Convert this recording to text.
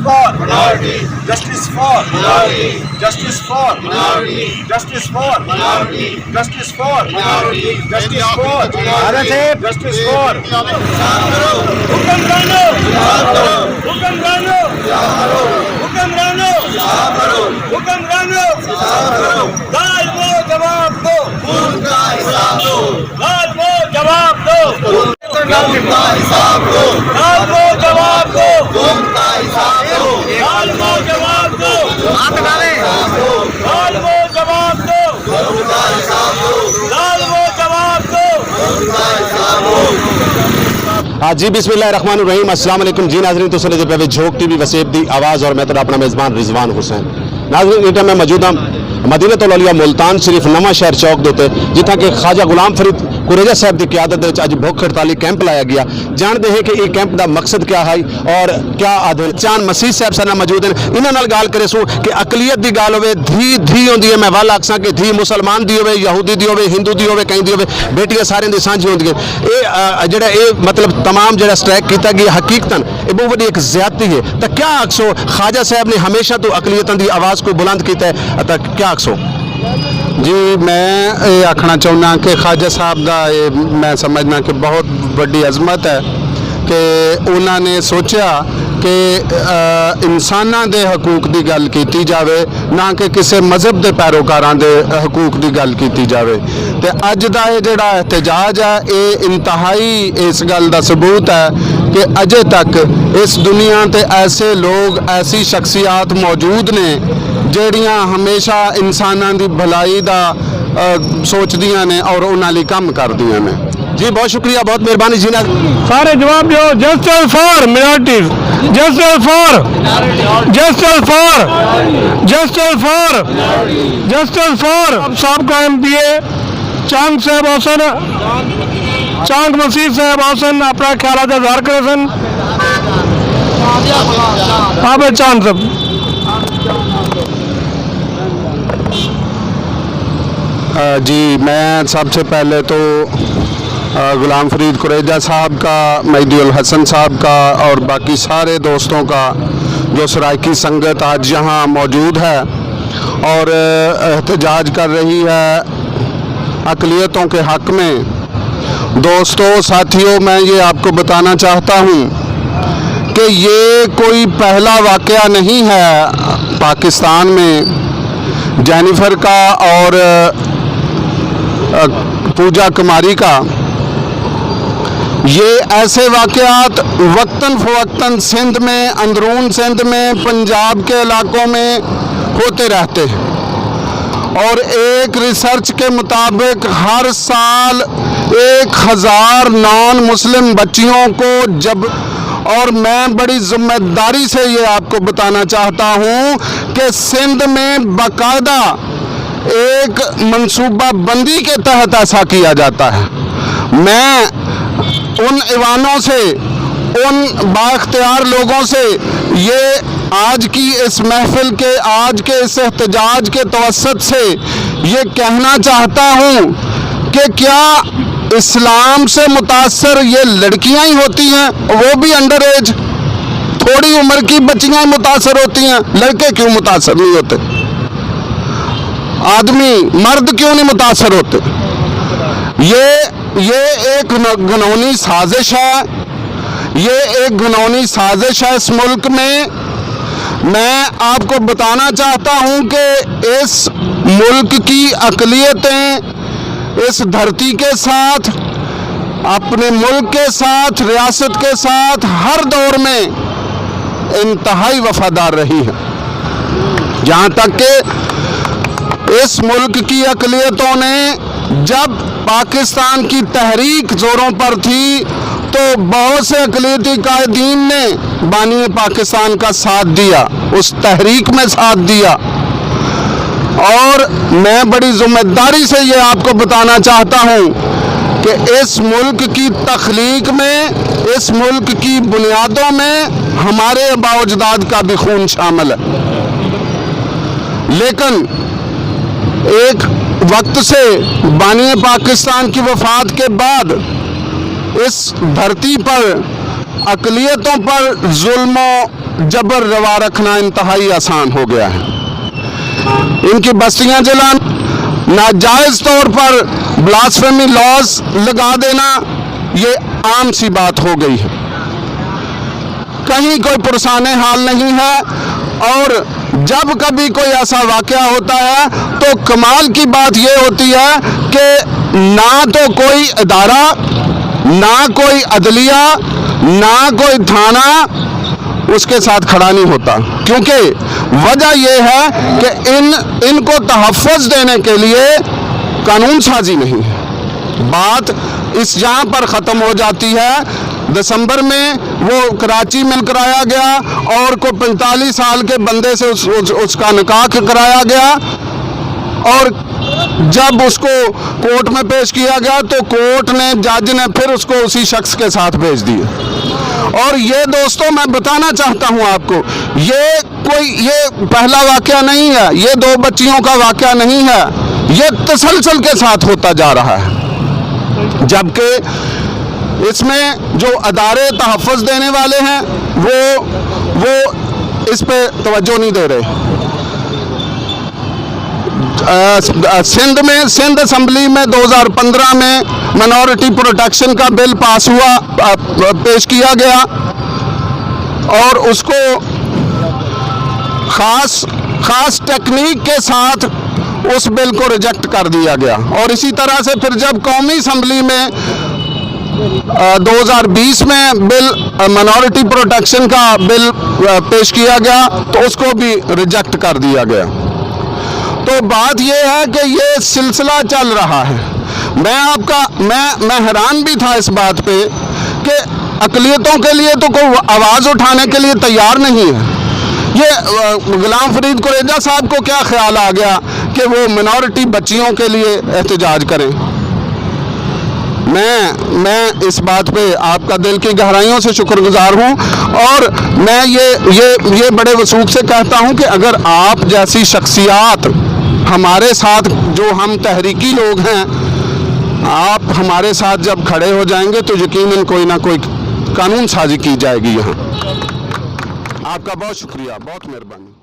for minority, justice for minority, justice for minority, justice for minority, justice for minority, justice for minority, justice for हुक्मरानो हुक्मरानो हुक्मरानो हुक्मरानो ज़ालिमो जवाब दो, खून का हिसाब दो, ज़ालिमो जवाब दो, खून का हिसाब दो, ज़ालिमो जवाब दो, खून का हिसाब दो, ज़ालिमो जवाब दो, ज़ालिमो जवाब दो, खून का हिसाब दो, ज़ालिमो जवाब दो, खून का हिसाब दो। जी बिस्मिल्लाहिर्रहमानिर्रहीम, अस्सलाम वालेकुम जी नाज़रीन। तो सुने पे झोंक टीवी वसेब दी आवाज़ और मैं तो अपना मेज़बान रिजवान हुसैन। नाज़रीन इस टाइम मैं मौजूद हाँ मदीनतुल औलिया मुल्तान शरीफ नवा शहर चौक दे उत्ते जिथा कि ख्वाजा गुलाम फरीद कुरेजा साहब की क्यादत में अज भुख हड़ताली कैंप लाया गया। जानते हैं कि ये कैंप का मकसद क्या है और क्या आदि चांद मसीह साहब सारे मौजूद हैं। इन्होंने गल करे सू कि अकलीयत की गल हो धी होंगी है। मैं वल आखसा कि धी मुसलमान की हो, यहूदी की हो, हिंदू की हो, कहीं की हो, बेटियां सारे की सांझी होंगी। ये जोड़ा ये मतलब तमाम जो स्ट्राइक किया गया हकीकतन ये बहुत बड़ी एक ज्यादती है। तो क्या आखसो ख्वाजा साहब ने हमेशा तो अकलीयतों की आवाज़ को बुलंद किया है, तो क्या आखसो? जी मैं ये आखना चाहना कि ख्वाजा साहब का ये मैं समझना कि बहुत बड़ी अजमत है कि उन्होंने सोचा कि इंसानां दे हकूक की गल की जाए, ना कि किसी मजहब के पैरोकारां दे हकूक की गल की जाए। तो अज का ये जोड़ा एहतजाज है ये इंतहाई इस गल का सबूत है कि अजे तक इस दुनिया ते ऐसे लोग ऐसी शख्सियात मौजूद ने ਜਿਹੜੀਆਂ हमेशा इंसानां दी भलाई दा सोचदियां ने और उन्हां लई काम करदियां ने। जी बहुत शुक्रिया, बहुत मेहरबानी जी। सारे जवाब दो। Justice for minorities, justice for, justice for, justice for, justice for. साबका MPA चांद साहब हसन, चांद मसीह साहब हसन अपना ख्याल इजहार करे सन। आप चांद साहब जी मैं सबसे पहले तो गुलाम फरीद कुरेजा साहब का, मेहदी उल हसन साहब का और बाकी सारे दोस्तों का जो सराइकी संगत आज यहाँ मौजूद है और एहतजाज कर रही है अक़लियतों के हक़ में। दोस्तों साथियों, मैं ये आपको बताना चाहता हूँ कि ये कोई पहला वाक़या नहीं है पाकिस्तान में जेनिफर का और पूजा कुमारी का। ये ऐसे वाक़यात वक्तन फ़वक्तन सिंध में, अंदरून सिंध में, पंजाब के इलाकों में होते रहते हैं और एक रिसर्च के मुताबिक हर साल 1000 नॉन मुस्लिम बच्चियों को जब, और मैं बड़ी जिम्मेदारी से ये आपको बताना चाहता हूँ कि सिंध में बाकायदा एक मंसूबा बंदी के तहत ऐसा किया जाता है। मैं उन ईवानों से, उन बाख्तियार लोगों से ये आज की इस महफिल के, आज के इस एहतजाज के तवस्सुत से ये कहना चाहता हूँ कि क्या इस्लाम से मुतासर ये लड़कियां ही होती हैं, वो भी अंडर एज, थोड़ी उम्र की बच्चियां ही मुतासर होती हैं, लड़के क्यों मुतासर नहीं होते? आदमी मर्द क्यों नहीं मुतासर होते? ये एक घिनौनी साजिश है, ये एक घिनौनी साजिश है इस मुल्क में। मैं आपको बताना चाहता हूं कि इस मुल्क की अक़लियतें इस धरती के साथ, अपने मुल्क के साथ, रियासत के साथ हर दौर में इंतहाई वफादार रही है। जहाँ तक कि इस मुल्क की अक़लियतों ने जब पाकिस्तान की तहरीक ज़ोरों पर थी तो बहुत से अक़लियती कायदीन ने बानी पाकिस्तान का साथ दिया, उस तहरीक में साथ दिया। और मैं बड़ी ज़िम्मेदारी से ये आपको बताना चाहता हूँ कि इस मुल्क की तख्लीक में, इस मुल्क की बुनियादों में हमारे आबा-ओ-अजदाद का भी खून शामिल है। लेकिन एक वक्त से बानी पाकिस्तान की वफ़ात के बाद इस धरती पर अक़लियतों पर जुल्म जबर रवा रखना इंतहाई आसान हो गया है। इनकी बस्तियां जलाना, नाजायज तौर पर ब्लास्फेमी लॉज लगा देना, ये आम सी बात हो गई है। कहीं कोई पुरसाने हाल नहीं है, और जब कभी कोई ऐसा वाकया होता है तो कमाल की बात ये होती है कि ना तो कोई इदारा, ना कोई अदलिया, ना कोई थाना उसके साथ खड़ा नहीं होता, क्योंकि वजह यह है कि इनको तहफ़्फ़ुज़ देने के लिए कानून साजी नहीं है। बात इस जहाँ पर ख़त्म हो जाती है। दिसंबर में वो कराची में कराया गया और को 45 साल के बंदे से उसका निकाह कराया गया, और जब उसको कोर्ट में पेश किया गया तो कोर्ट ने, जज ने फिर उसको उसी शख्स के साथ भेज दिया। और ये दोस्तों मैं बताना चाहता हूँ आपको, ये पहला वाकया नहीं है, ये 2 बच्चियों का वाकया नहीं है, ये तसलसल के साथ होता जा रहा है। जबकि इसमें जो अदारे तहफ़्फ़ुज़ देने वाले हैं वो इस पे तवज्जो नहीं दे रहे। सिंध असेंबली में 2015 में माइनॉरिटी प्रोटेक्शन का बिल पास हुआ, पेश किया गया, और उसको खास टेक्निक के साथ उस बिल को रिजेक्ट कर दिया गया। और इसी तरह से फिर जब कौमी असेंबली में 2020 में बिल माइनॉरिटी प्रोटेक्शन का बिल पेश किया गया तो उसको भी रिजेक्ट कर दिया गया। तो बात यह है कि ये सिलसिला चल रहा है। मैं हैरान भी था इस बात पे कि अक़लियतों के लिए तो कोई आवाज़ उठाने के लिए तैयार नहीं है। ये गुलाम फरीद कुरेजा साहब को क्या ख्याल आ गया कि वो मिनॉरिटी बच्चियों के लिए एहतजाज करें। मैं इस बात पे आपका दिल की गहराइयों से शुक्रगुजार हूँ, और मैं ये बड़े वसूख से कहता हूँ कि अगर आप जैसी शख्सियात हमारे साथ, जो हम तहरीकी लोग हैं, आप हमारे साथ जब खड़े हो जाएंगे तो यकीनन कोई ना कोई कानून साजी की जाएगी यहाँ। आपका बहुत शुक्रिया, बहुत मेहरबानी।